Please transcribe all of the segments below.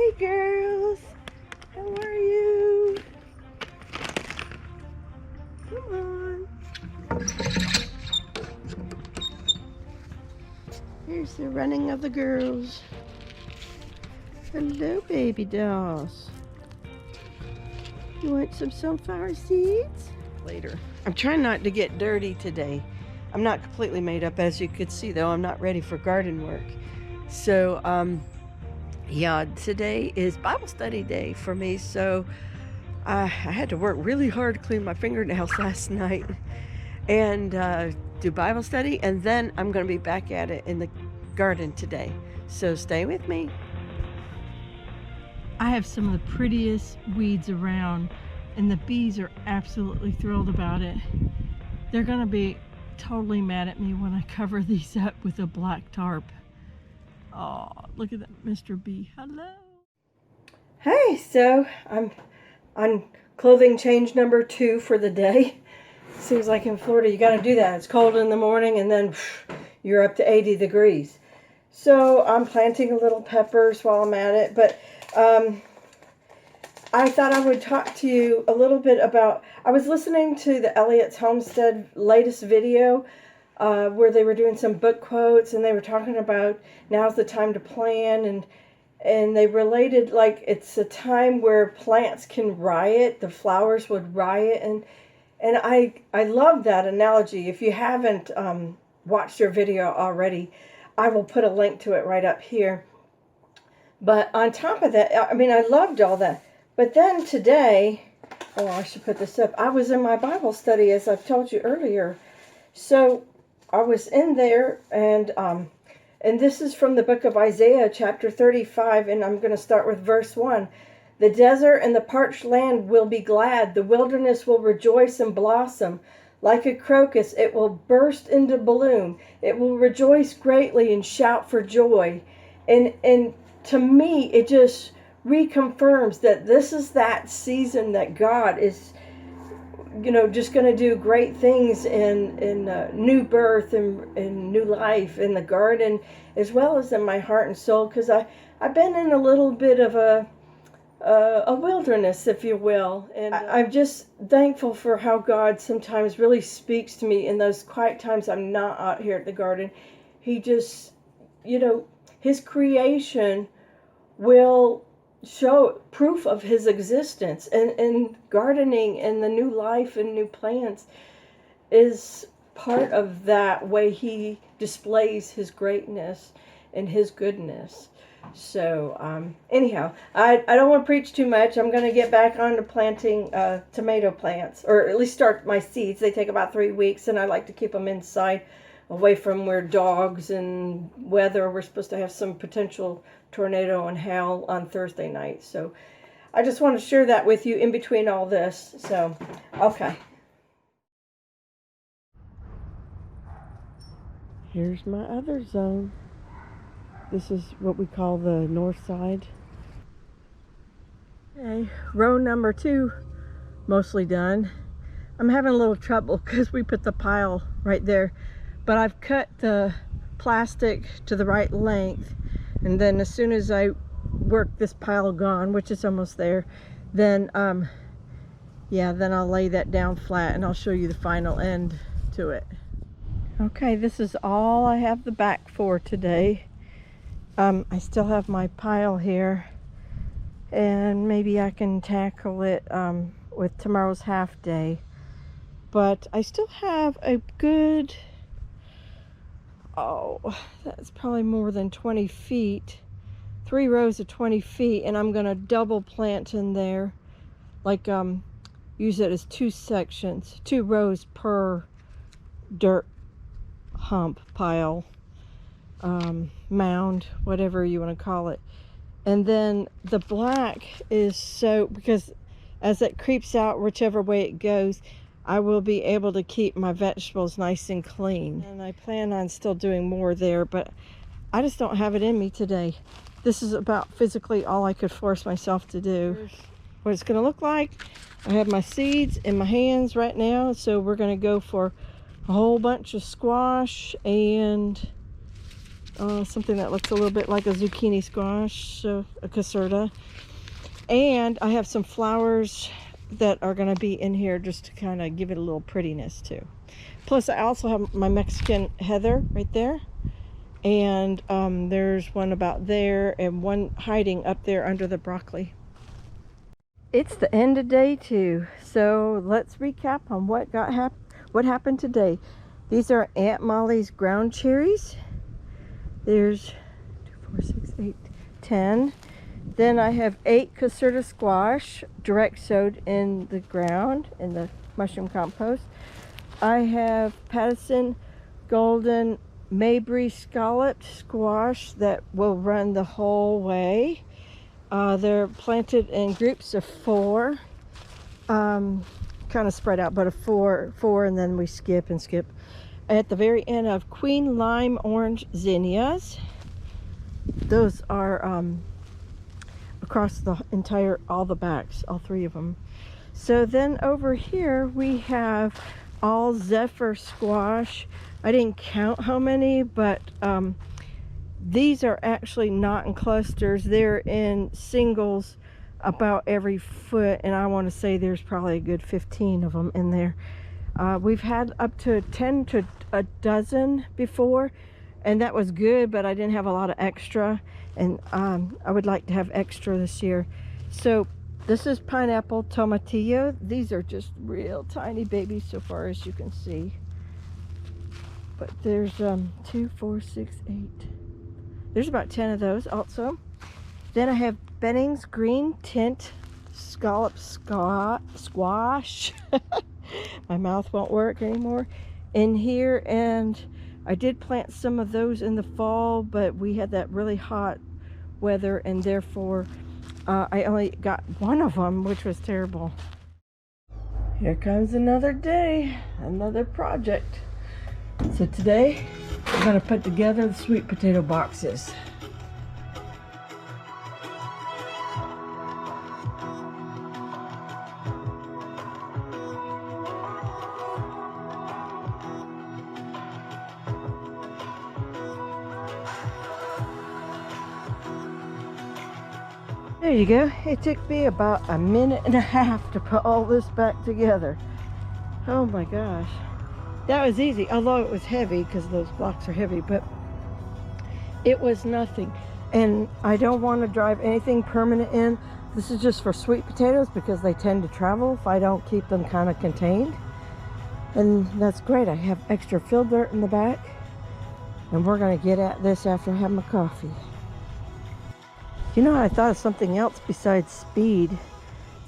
Hey girls, how are you? Come on. Here's the running of the girls. Hello, baby dolls. You want some sunflower seeds? Later. I'm trying not to get dirty today. I'm not completely made up, as you could see, though. I'm not ready for garden work. So, yeah, today is Bible study day for me, so I had to work really hard to clean my fingernails last night and do Bible study, and then I'm going to be back at it in the garden today. So stay with me. I have some of the prettiest weeds around, and the bees are absolutely thrilled about it. They're going to be totally mad at me when I cover these up with a black tarp. Oh, look at that, Mr. Bee. Hello. Hey, so I'm on clothing change number 2 for the day. Seems like in Florida you got to do that. It's cold in the morning and then you're up to 80 degrees. So I'm planting a little peppers while I'm at it, but I thought I would talk to you a little bit about, I was listening to the Elliott's Homestead latest video where they were doing some book quotes, and they were talking about now's the time to plan, and they related like it's a time where plants can riot, the flowers would riot, and I love that analogy. If you haven't watched their video already, I will put a link to it right up here. But on top of that, I mean, I loved all that. But then today, oh, I should put this up. I was in my Bible study, as I've told you earlier. So I was in there, and this is from the book of Isaiah, chapter 35, and I'm going to start with verse 1. The desert and the parched land will be glad. The wilderness will rejoice and blossom. Like a crocus, it will burst into bloom. It will rejoice greatly and shout for joy. And to me, it just reconfirms that this is that season that God is, you know, just going to do great things in new birth and in new life in the garden, as well as in my heart and soul, because I've been in a little bit of a wilderness, if you will, and I'm just thankful for how God sometimes really speaks to me in those quiet times I'm not out here at the garden. He just, you know, His creation will show proof of His existence, and gardening and the new life and new plants is part of that way He displays His greatness and His goodness. So anyhow, I don't want to preach too much. I'm going to get back on to planting tomato plants, or at least start my seeds. They take about 3 weeks, and I like to keep them inside, away from where dogs and weather. We're supposed to have some potential tornado and hail on Thursday night. So I just want to share that with you in between all this. So, okay. Here's my other zone. This is what we call the north side. Okay, row number 2, mostly done. I'm having a little trouble because we put the pile right there, but I've cut the plastic to the right length, and then as soon as I work this pile gone, which is almost there, then yeah, then I'll lay that down flat and I'll show you the final end to it. Okay, this is all I have the back for today. I still have my pile here, and maybe I can tackle it with tomorrow's half day, but I still have a good, oh, that's probably more than 20 feet, 3 rows of 20 feet, and I'm going to double plant in there, like use it as 2 sections, 2 rows per dirt hump pile, mound, whatever you want to call it. And then the black is so, because as it creeps out whichever way it goes, I will be able to keep my vegetables nice and clean. And I plan on still doing more there, but I just don't have it in me today. This is about physically all I could force myself to do. Here's what it's going to look like. I have my seeds in my hands right now, so we're going to go for a whole bunch of squash and something that looks a little bit like a zucchini squash, so a caserta. And I have some flowers that are going to be in here just to kind of give it a little prettiness too. Plus I also have my Mexican heather right there. And there's one about there and one hiding up there under the broccoli. It's the end of day 2, so let's recap on what happened today. These are Aunt Molly's ground cherries. There's 2, 4, 6, 8, 10. Then I have 8 caserta squash direct sowed in the ground in the mushroom compost. I have Patterson Golden Mabry scalloped squash that will run the whole way. They're planted in groups of 4, kind of spread out, but a 4, and then we skip and skip. At the very end of Queen Lime Orange zinnias. Those are across the entire, all the backs, all 3 of them. So then over here we have all Zephyr squash. I didn't count how many, but these are actually not in clusters. They're in singles about every foot, and I want to say there's probably a good 15 of them in there. We've had up to 10 to a dozen before, and that was good, but I didn't have a lot of extra, and I would like to have extra this year. So this is pineapple tomatillo. These are just real tiny babies so far as you can see. But there's 2, 4, 6, 8. There's about 10 of those also. Then I have Benning's green tint scallop squash. My mouth won't work anymore in here, and I did plant some of those in the fall, but we had that really hot weather, and therefore I only got 1 of them, which was terrible. Here comes another day, another project. So today we're going to put together the sweet potato boxes. There you go. It took me about 1.5 minutes to put all this back together. Oh my gosh. That was easy, although it was heavy because those blocks are heavy, but it was nothing. And I don't want to drive anything permanent in. This is just for sweet potatoes because they tend to travel if I don't keep them kind of contained. And that's great. I have extra fill dirt in the back. And we're going to get at this after I have my coffee. You know, I thought of something else besides speed.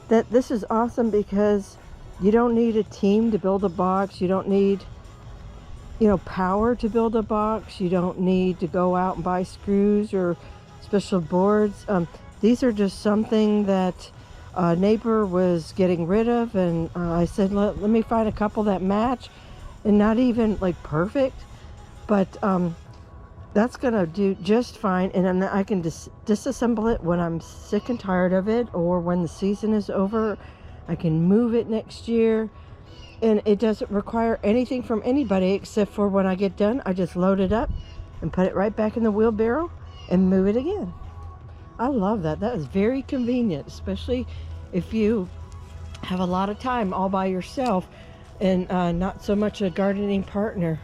That this is awesome because you don't need a team to build a box. You don't need, you know, power to build a box. You don't need to go out and buy screws or special boards. These are just something that a neighbor was getting rid of, and I said, let me find a couple that match, and not even like perfect, but that's gonna do just fine. And then I can disassemble it when I'm sick and tired of it, or when the season is over. I can move it next year, and it doesn't require anything from anybody except for when I get done, I just load it up and put it right back in the wheelbarrow and move it again. I love that. That is very convenient, especially if you have a lot of time all by yourself and not so much a gardening partner.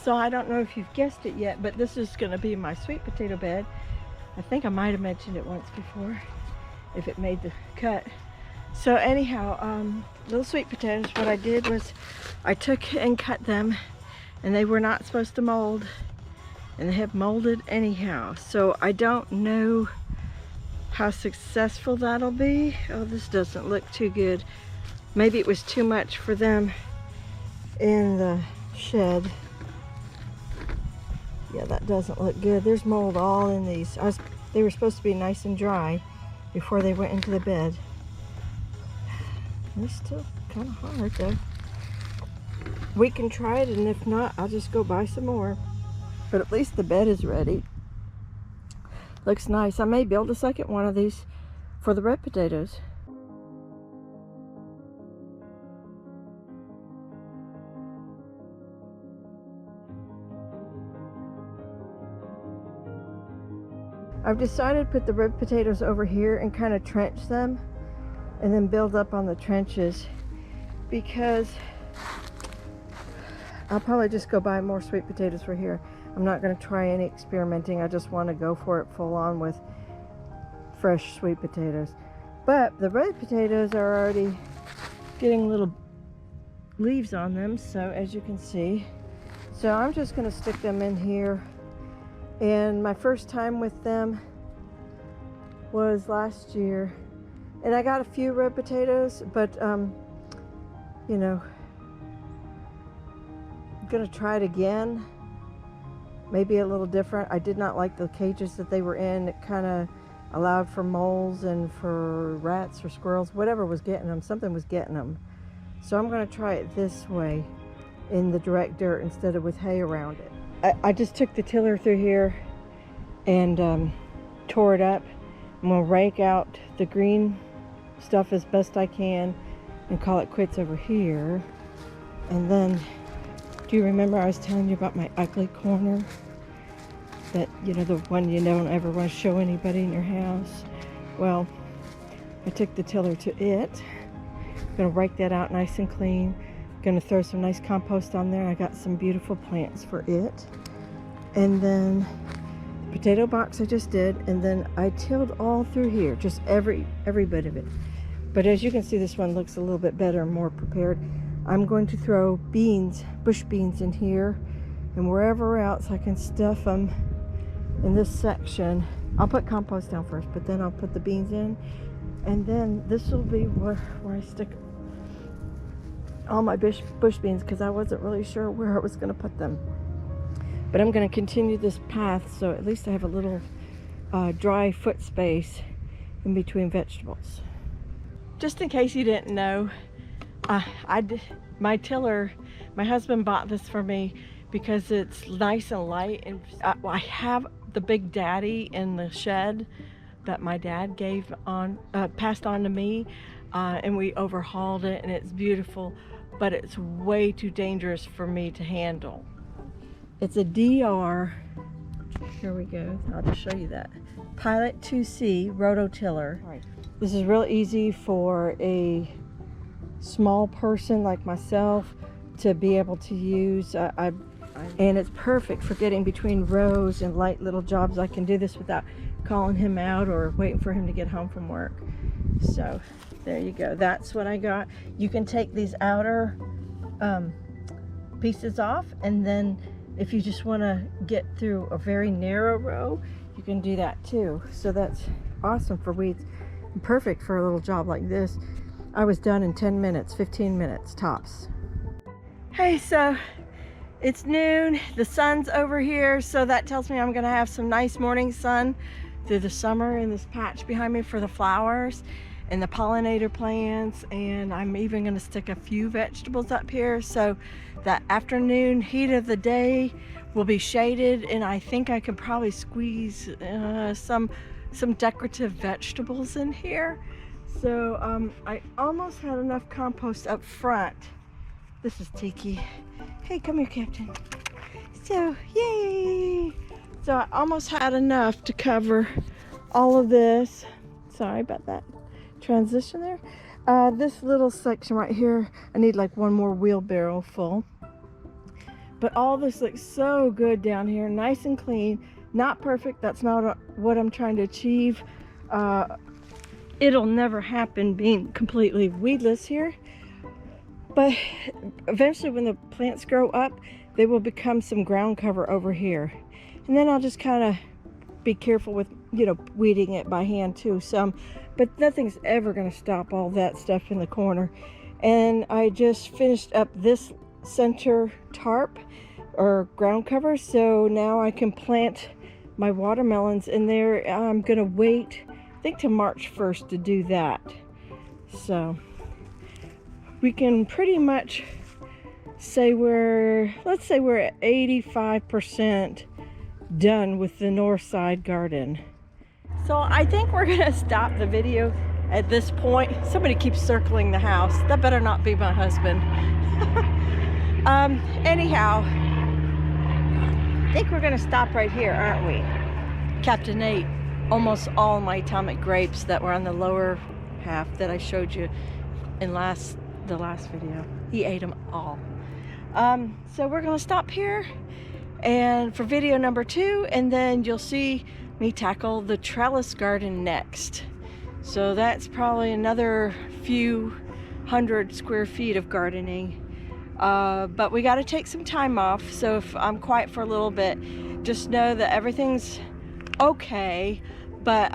So I don't know if you've guessed it yet, but this is going to be my sweet potato bed. I think I might have mentioned it once before, if it made the cut. So anyhow, little sweet potatoes, what I did was I took and cut them, and they were not supposed to mold, and they have molded anyhow. So I don't know how successful that'll be. Oh, this doesn't look too good. Maybe it was too much for them in the shed. Yeah, that doesn't look good. There's mold all in these. They were supposed to be nice and dry before they went into the bed. They're still kind of hard though. We can try it, and if not, I'll just go buy some more. But at least the bed is ready. Looks nice. I may build a second one of these for the red potatoes. I've decided to put the red potatoes over here and kind of trench them and then build up on the trenches, because I'll probably just go buy more sweet potatoes for here. I'm not going to try any experimenting. I just want to go for it full on with fresh sweet potatoes. But the red potatoes are already getting little leaves on them, so as you can see. So I'm just going to stick them in here. And my first time with them was last year. And I got a few red potatoes, but you know, I'm going to try it again. Maybe a little different. I did not like the cages that they were in. It kind of allowed for moles and for rats or squirrels, whatever was getting them. Something was getting them. So I'm going to try it this way in the direct dirt instead of with hay around it. I just took the tiller through here and tore it up. I'm going to rake out the green stuff as best I can and call it quits over here. And then, do you remember I was telling you about my ugly corner? That, you know, the one you don't ever want to show anybody in your house? Well, I took the tiller to it. I'm going to rake that out nice and clean. Going to throw some nice compost on there. I got some beautiful plants for it. And then the potato box I just did. And then I tilled all through here, just every bit of it. But as you can see, this one looks a little bit better and more prepared. I'm going to throw beans, bush beans in here, and wherever else I can stuff them in this section. I'll put compost down first, but then I'll put the beans in. And then this will be where I stick all my bush beans, because I wasn't really sure where I was going to put them. But I'm going to continue this path, so at least I have a little dry foot space in between vegetables. Just in case you didn't know, my tiller, my husband bought this for me because it's nice and light, and I have the Big Daddy in the shed that my dad passed on to me, and we overhauled it, and it's beautiful, but it's way too dangerous for me to handle. It's a DR, here we go, I'll just show you that, Pilot 2C rototiller. Right. This is real easy for a small person like myself to be able to use. And it's perfect for getting between rows and light little jobs. I can do this without calling him out or waiting for him to get home from work. So there you go, that's what I got. You can take these outer pieces off, and then if you just want to get through a very narrow row, you can do that too. So that's awesome for weeds, perfect for a little job like this. I was done in 10 minutes, 15 minutes tops. Hey, so it's noon, the sun's over here, so that tells me I'm gonna have some nice morning sun through the summer in this patch behind me for the flowers and the pollinator plants, and I'm even gonna stick a few vegetables up here so that afternoon heat of the day will be shaded, and I think I could probably squeeze some decorative vegetables in here. So I almost had enough compost up front. This is Tiki. Hey, come here, Captain. So, yay! So I almost had enough to cover all of this. Sorry about that transition there. This little section right here, I need like one more wheelbarrow full. But all this looks so good down here, nice and clean. Not perfect, that's not what I'm trying to achieve. It'll never happen being completely weedless here. But eventually when the plants grow up, they will become some ground cover over here. And then I'll just kind of be careful with, you know, weeding it by hand too, some. But nothing's ever going to stop all that stuff in the corner. And I just finished up this center tarp or ground cover, so now I can plant my watermelons in there. I'm going to wait, I think, till March 1st to do that. So we can pretty much say let's say we're at 85% done with the north side garden. So I think we're gonna stop the video at this point. Somebody keeps circling the house. That better not be my husband. Anyhow, I think we're gonna stop right here, aren't we? Captain Nate. almost all my atomic grapes that were on the lower half that I showed you in the last video. He ate them all. So we're gonna stop here and for video number 2, and then you'll see me tackle the trellis garden next. So that's probably another few hundred square feet of gardening. But we got to take some time off, so if I'm quiet for a little bit, just know that everything's okay, but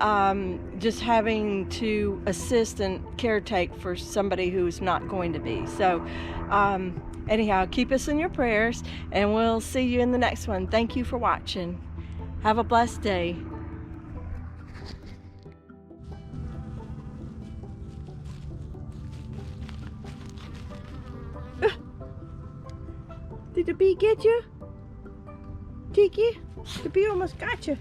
just having to assist and caretake for somebody who's not going to be. So anyhow, keep us in your prayers, and we'll see you in the next one. Thank you for watching. Have a blessed day. Did the bee get you? Tiki? The bee almost got you.